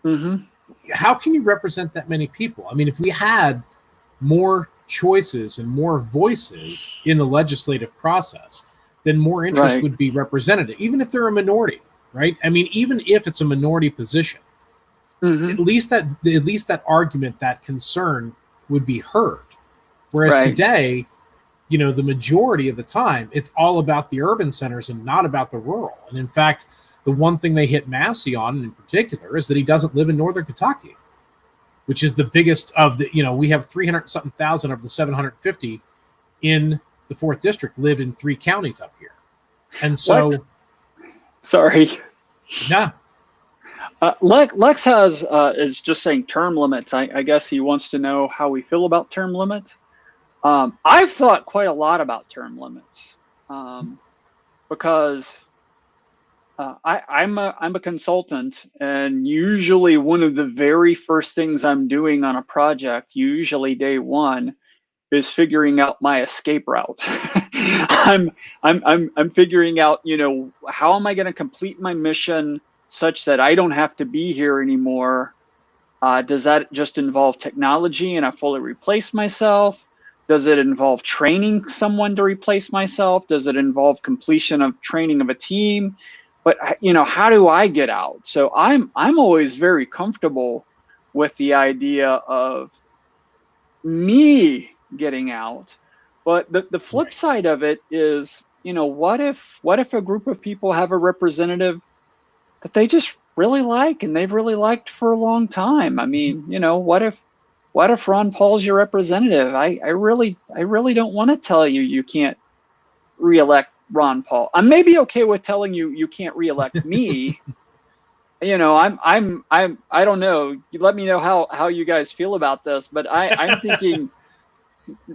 Mm-hmm. How can you represent that many people? I mean, if we had more choices and more voices in the legislative process, then more interest right. would be represented, even if they're a minority, right? I mean, even if it's a minority position, mm-hmm. at least that argument, that concern would be heard. Whereas right. today, the majority of the time, it's all about the urban centers and not about the rural. And in fact, the one thing they hit Massey on in particular is that he doesn't live in northern Kentucky, which is the biggest of the, we have 300-something thousand of the 750 in the 4th district live in 3 counties up here. And so... What? Sorry. Yeah. Lex is just saying term limits. I guess he wants to know how we feel about term limits. I've thought quite a lot about term limits because I'm a consultant, and usually one of the very first things I'm doing on a project, usually day one, is figuring out my escape route. I'm figuring out, how am I going to complete my mission such that I don't have to be here anymore? Does that just involve technology and I fully replace myself? Does it involve training someone to replace myself? Does it involve completion of training of a team? But how do I get out? So I'm always very comfortable with the idea of me getting out. But the flip side of it is what if a group of people have a representative that they just really like and they've really liked for a long time? I mean, what if Ron Paul's your representative? I really don't want to tell you can't reelect Ron Paul. I may be okay with telling you can't reelect me. I don't know. Let me know how you guys feel about this, but I'm thinking,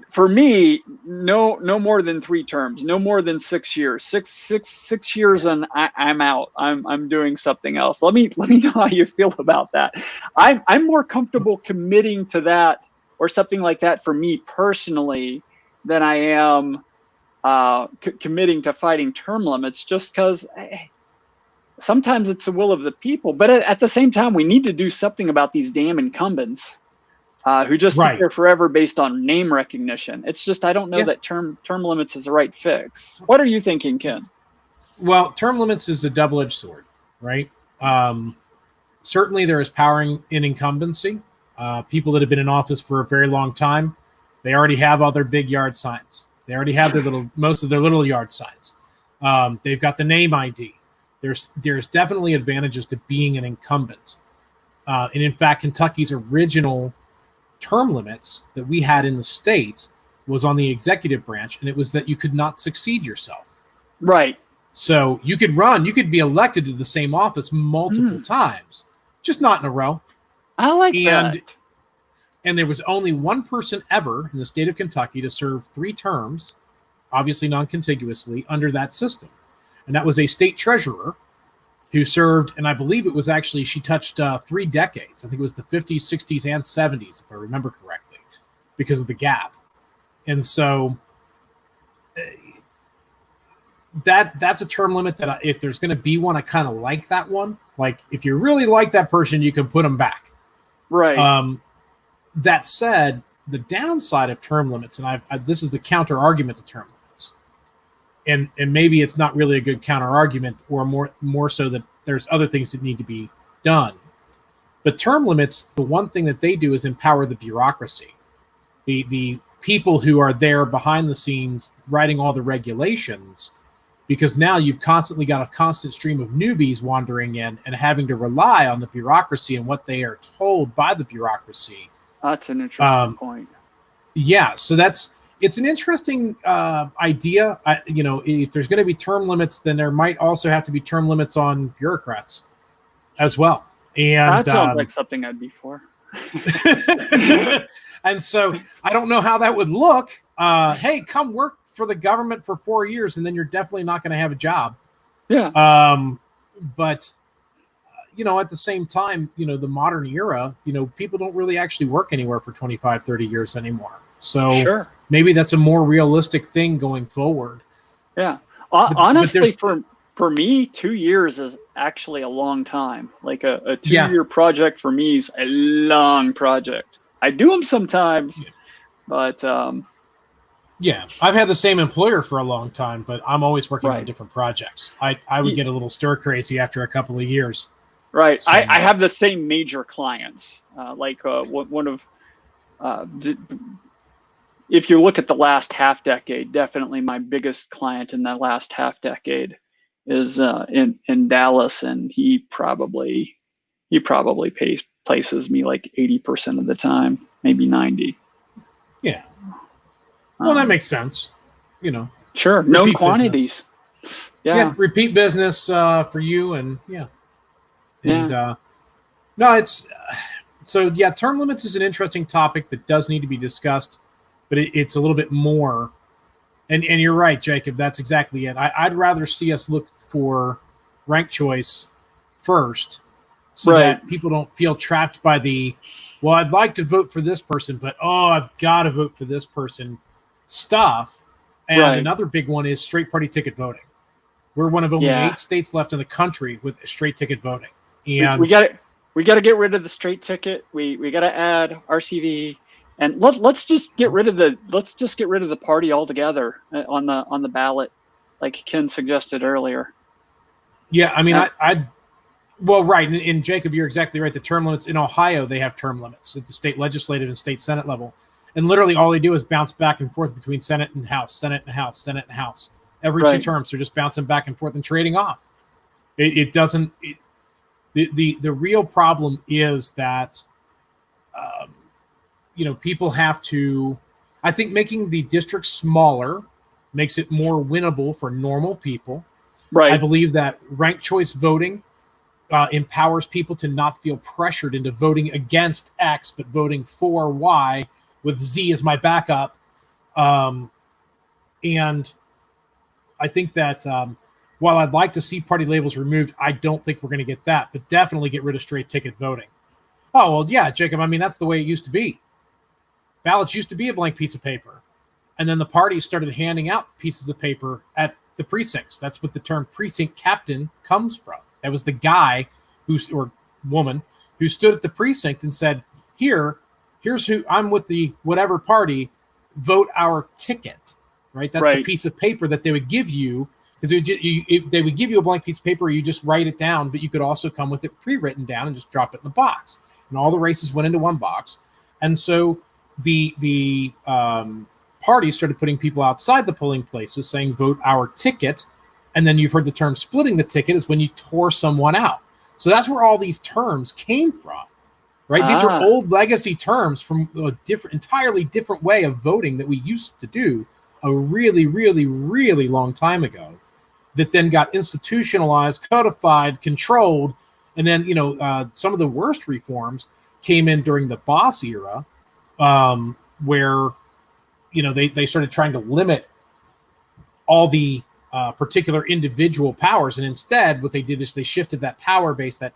for me, no more than 3 terms, no more than 6 years. Six years, and I'm out. I'm doing something else. Let me know how you feel about that. I'm more comfortable committing to that or something like that for me personally than I am committing to fighting term limits, just because sometimes it's the will of the people. But at the same time, we need to do something about these damn incumbents who just sit there forever based on name recognition. It's just, I don't know that term limits is the right fix. What are you thinking, Ken? Well, term limits is a double-edged sword, right? Certainly there is power in incumbency. People that have been in office for a very long time, they already have all their big yard signs. They already have most of their little yard signs. They've got the name ID. There's definitely advantages to being an incumbent. And in fact, Kentucky's original term limits that we had in the state was on the executive branch, and it was that you could not succeed yourself. Right. So you could be elected to the same office multiple times, just not in a row. I like that. And there was only one person ever in the state of Kentucky to serve 3 terms, obviously non-contiguously, under that system. And that was a state treasurer who served, and I believe it was actually, she touched 3 decades. I think it was the 50s, 60s, and 70s, if I remember correctly, because of the gap. And so that's a term limit that if there's going to be one, I kind of like that one. Like, if you really like that person, you can put them back. Right. That said, the downside of term limits, and this is the counter argument to term limits, and maybe it's not really a good counter argument, or more so that there's other things that need to be done. But term limits, the one thing that they do is empower the bureaucracy, the people who are there behind the scenes writing all the regulations, because now you've constantly got a constant stream of newbies wandering in and having to rely on the bureaucracy and what they are told by the bureaucracy. That's an interesting point. Yeah, so it's an interesting idea. If there's going to be term limits, then there might also have to be term limits on bureaucrats as well. And that sounds like something I'd be for. And so I don't know how that would look. Hey, come work for the government for 4 years, and then you're definitely not going to have a job. Yeah. But at the same time, the modern era, people don't really actually work anywhere for 25, 30 years anymore. So maybe that's a more realistic thing going forward. Yeah. Honestly, for me, 2 years is actually a long time. Like a 2-year project for me is a long project. I do them sometimes, but I've had the same employer for a long time, but I'm always working on different projects. I would get a little stir crazy after a couple of years. Right. So, I have the same major clients. One of, if you look at the last half decade, definitely my biggest client in that last half decade is in Dallas, and he probably places me like 80% of the time, maybe 90. Yeah. Well, that makes sense. Sure. Known quantities. Business. Yeah. Repeat business for you, and term limits is an interesting topic that does need to be discussed, but it's a little bit more. And you're right, Jacob. That's exactly it. I'd rather see us look for rank choice first, so that people don't feel trapped by I'd like to vote for this person, but I've got to vote for this person stuff. And another big one is straight party ticket voting. We're one of only 8 states left in the country with straight ticket voting. And we got to get rid of the straight ticket. We got to add RCV, and let's just get rid of the party altogether on the ballot, like Ken suggested earlier. Yeah, I mean, and Jacob, you're exactly right. The term limits in Ohio, they have term limits at the state legislative and state Senate level, and literally all they do is bounce back and forth between Senate and House, Senate and House, Senate and House. every Right. 2 terms. They're just bouncing back and forth and trading off. It doesn't. The real problem is that, people have to. I think making the district smaller makes it more winnable for normal people. Right. I believe that ranked choice voting empowers people to not feel pressured into voting against X, but voting for Y with Z as my backup. And I think that while I'd like to see party labels removed, I don't think we're going to get that, but definitely get rid of straight ticket voting. Oh, well, yeah, Jacob, I mean, that's the way it used to be. Ballots used to be a blank piece of paper. And then the parties started handing out pieces of paper at the precincts. That's what the term precinct captain comes from. That was the guy or woman who stood at the precinct and said, here's who I'm with, the whatever party, vote our ticket, right? That's the piece of paper that they would give you, because they would give you a blank piece of paper, you just write it down, but you could also come with it pre-written down and just drop it in the box. And all the races went into one box. And so the parties started putting people outside the polling places saying, vote our ticket. And then you've heard the term splitting the ticket is when you tore someone out. So that's where all these terms came from, right? These are old legacy terms from a entirely different way of voting that we used to do a really, really, really long time ago, that then got institutionalized, codified, controlled. And then, some of the worst reforms came in during the Boss era, where, they started trying to limit all the particular individual powers. And instead, what they did is they shifted that power base, that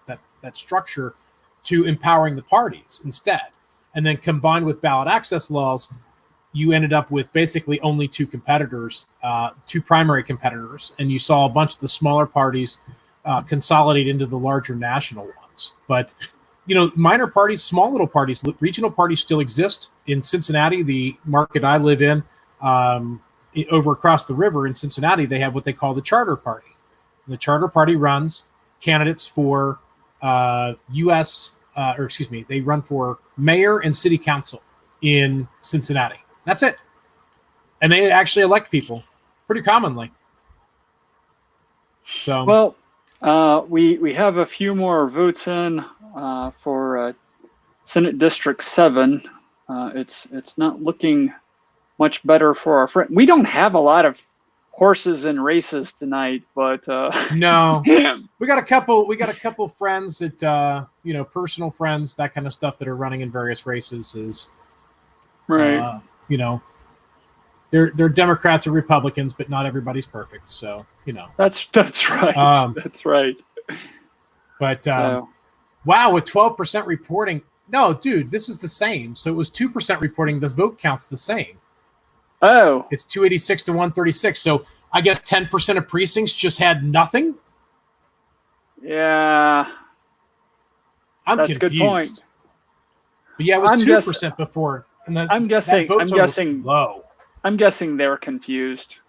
structure, to empowering the parties instead. And then combined with ballot access laws, you ended up with basically only 2 competitors, 2 primary competitors. And you saw a bunch of the smaller parties consolidate into the larger national ones. But, minor parties, small little parties, regional parties still exist. In Cincinnati, the market I live in, over across the river in Cincinnati, they have what they call the Charter Party. And the Charter Party runs candidates for they run for mayor and city council in Cincinnati. That's it. And they actually elect people pretty commonly. So, well, we have a few more votes in for Senate District 7. It's not looking much better for our friend. We don't have a lot of horses and races tonight, but no, we got a couple friends that personal friends, that kind of stuff, that are running in various races. Is right. They're Democrats or Republicans, but not everybody's perfect. So that's right. That's right. But wow, with 12% reporting, no, dude, this is the same. So it was 2% reporting. The vote count's the same. Oh, it's 286 to 136. So I guess 10% of precincts just had nothing. Yeah, that's confused. A good point. But yeah, it was 2% before. And I'm guessing low. I'm guessing they're confused.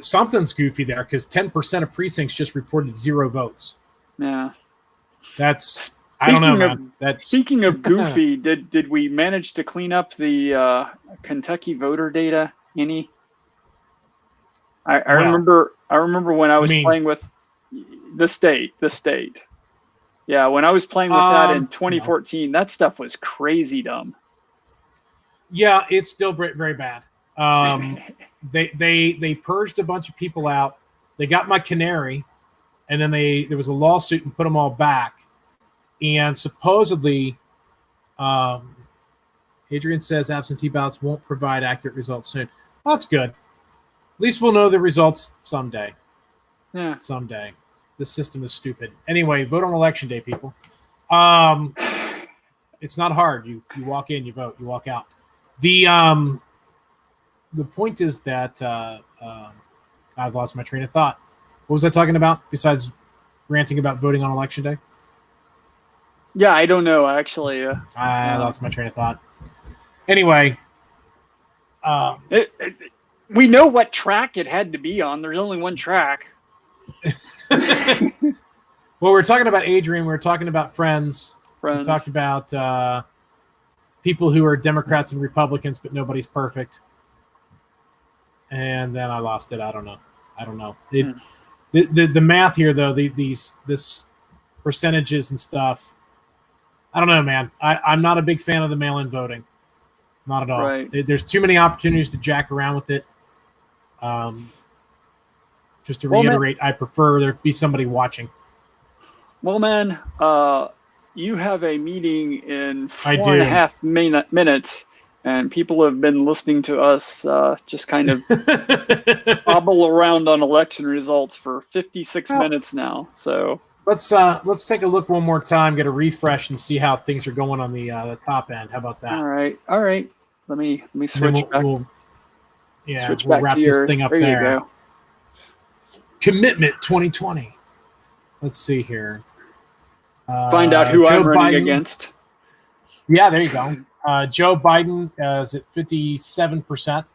Something's goofy there, because 10% of precincts just reported 0 votes. Yeah, that's. I don't know, man. Speaking of goofy, did we manage to clean up the Kentucky voter data any? I remember when I was playing with the state. Yeah, when I was playing with that in 2014, that stuff was crazy dumb. Yeah, it's still very bad. They purged a bunch of people out. They got my canary, and then there was a lawsuit and put them all back. And supposedly, Adrian says absentee ballots won't provide accurate results soon. Well, that's good. At least we'll know the results someday. Yeah. Someday. This system is stupid. Anyway, vote on election day, people. It's not hard. You walk in, you vote, you walk out. The point is that I've lost my train of thought. What was I talking about besides ranting about voting on election day? Yeah, I don't know, actually. I lost my train of thought. Anyway. We know what track it had to be on. There's only one track. Well, we're talking about Adrian. We're talking about friends. We talked about people who are Democrats and Republicans, but nobody's perfect. and then I lost it. I don't know. It, Hmm. the math here though, this percentages and stuff. I don't know, man. I'm not a big fan of the mail-in voting. Not at all. Right. There's too many opportunities to jack around with it. Just to Well, man, reiterate, I prefer there be somebody watching. well, man, you have a meeting in I 4.5 minutes, and people have been listening to us just kind of bobble around on election results for 56 minutes now. So let's take a look one more time, get a refresh, and see how things are going on the top end. How about that? all right. Let me switch back. Switch we'll back wrap to this yours. thing up there. there. You go. Commitment 2020. Let's see here. Find out who Joe I'm running Biden against. Yeah, there you go. Joe Biden is at 57%.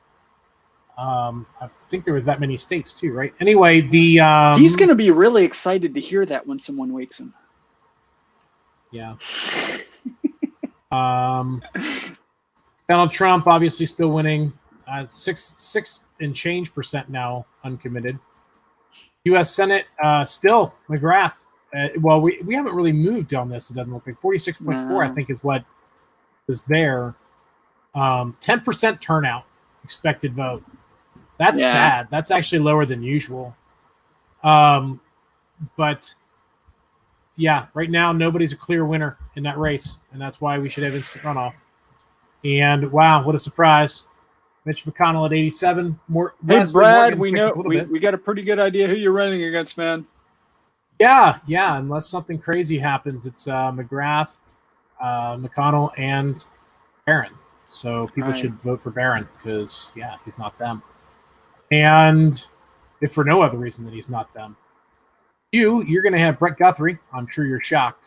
I think there was that many states too, right? Anyway, He's going to be really excited to hear that when someone wakes him. Yeah. Donald Trump obviously still winning. 6 and change percent now uncommitted. U.S. Senate still McGrath. Well, we haven't really moved on this. It doesn't look like 46.4. No. I think is what is there. 10% turnout expected vote. That's sad. That's actually lower than usual. But yeah, right now nobody's a clear winner in that race, and that's why we should have instant runoff. And wow, what a surprise! Mitch McConnell at 87. Hey, Leslie Brad, Morgan we picked know up a little bit. we got a pretty good idea who you're running against, man. Yeah. Unless something crazy happens, it's McGrath, McConnell, and Barron. So people should vote for Barron because he's not them. And if for no other reason than he's not them, you're going to have Brett Guthrie. I'm sure you're shocked.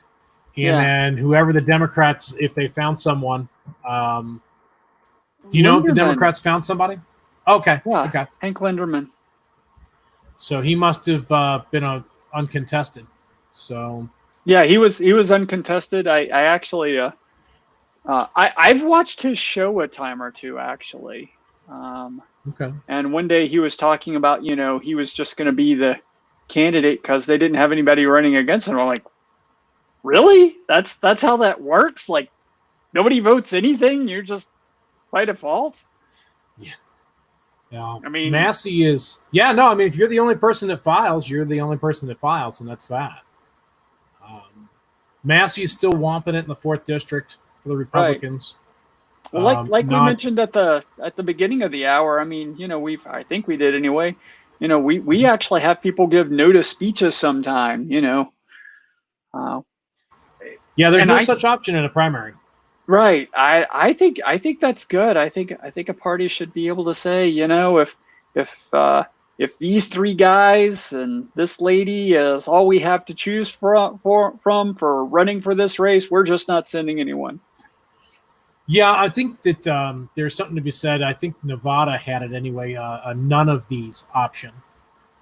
And then whoever the Democrats, if they found someone, do you know if the Democrats found somebody? Okay. Yeah. Okay. Hank Linderman. So he must have been uncontested. So yeah, he was uncontested. I actually I've watched his show a time or two actually. Okay. And one day he was talking about he was just going to be the candidate because they didn't have anybody running against him. I'm like, really? That's how that works? Like nobody votes anything. You're just by default. Yeah. Yeah. I mean, Massey is. Yeah. No. I mean, if you're the only person that files, you're the only person that files, and that's that. Massey is still whomping it in the 4th district for the Republicans. Right. Well, like we mentioned at the beginning of the hour. I mean, I think we did anyway. We actually have people give notice speeches sometime. Yeah. There's no such option in a primary. Right. I think that's good. I think a party should be able to say, if these 3 guys and this lady is all we have to choose from for running for this race, we're just not sending anyone. Yeah, I think that there's something to be said. I think Nevada had it anyway, a none of these option.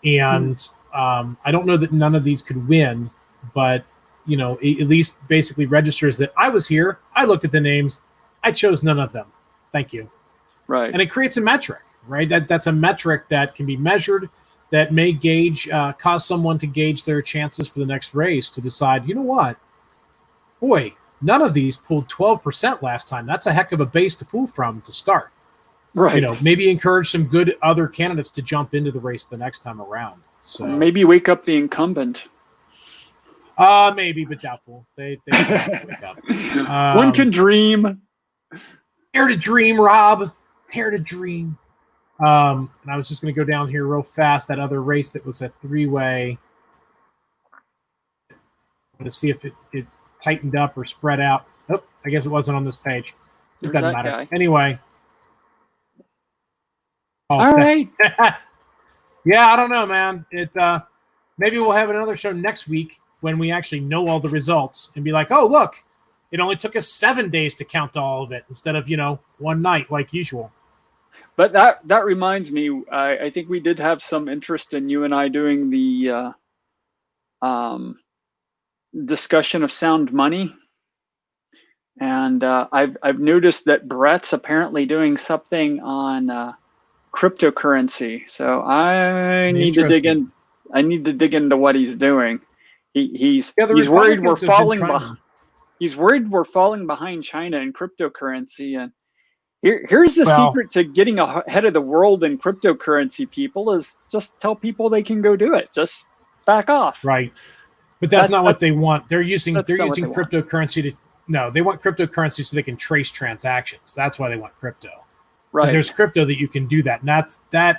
And I don't know that none of these could win, but at least basically registers that I was here, I looked at the names, I chose none of them. Thank you. Right. And it creates a metric, right? That's a metric that can be measured, that may cause someone to gauge their chances for the next race to decide, you know what? Boy, none of these pulled 12% last time. That's a heck of a base to pull from to start. Right. Maybe encourage some good other candidates to jump into the race the next time around. So maybe wake up the incumbent. Maybe, but doubtful. They wake up. One can dream. Dare to dream, Rob. Dare to dream. And I was just going to go down here real fast. That other race that was a 3-way. To see if it tightened up or spread out. Oh, I guess it wasn't on this page. It doesn't matter. Guy. Anyway. All right. Yeah, I don't know, man. Maybe we'll have another show next week when we actually know all the results and be like, oh, look, it only took us 7 days to count all of it instead of, one night like usual. But that reminds me, I think we did have some interest in you and I doing the discussion of sound money. And I've noticed that Brett's apparently doing something on cryptocurrency. So I need to dig in. I need to dig into what he's doing. He's worried we're falling behind. He's worried we're falling behind China in cryptocurrency. And here's the secret to getting ahead of the world in cryptocurrency, people, is just tell people they can go do it. Just back off. Right. But that's not what they want. They're using cryptocurrency they want cryptocurrency so they can trace transactions. That's why they want crypto. Right. Because there's crypto that you can do that. And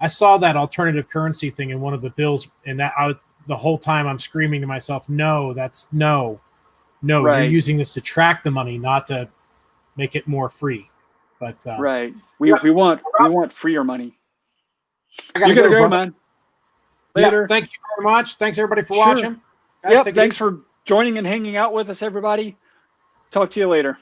I saw that alternative currency thing in one of the bills, and the whole time I'm screaming to myself, no, you're using this to track the money, not to make it more free. But right. We want freer money. You gotta go, man. Later. Yeah, thank you very much. Thanks everybody for watching. Guys, thanks for joining and hanging out with us, everybody. Talk to you later.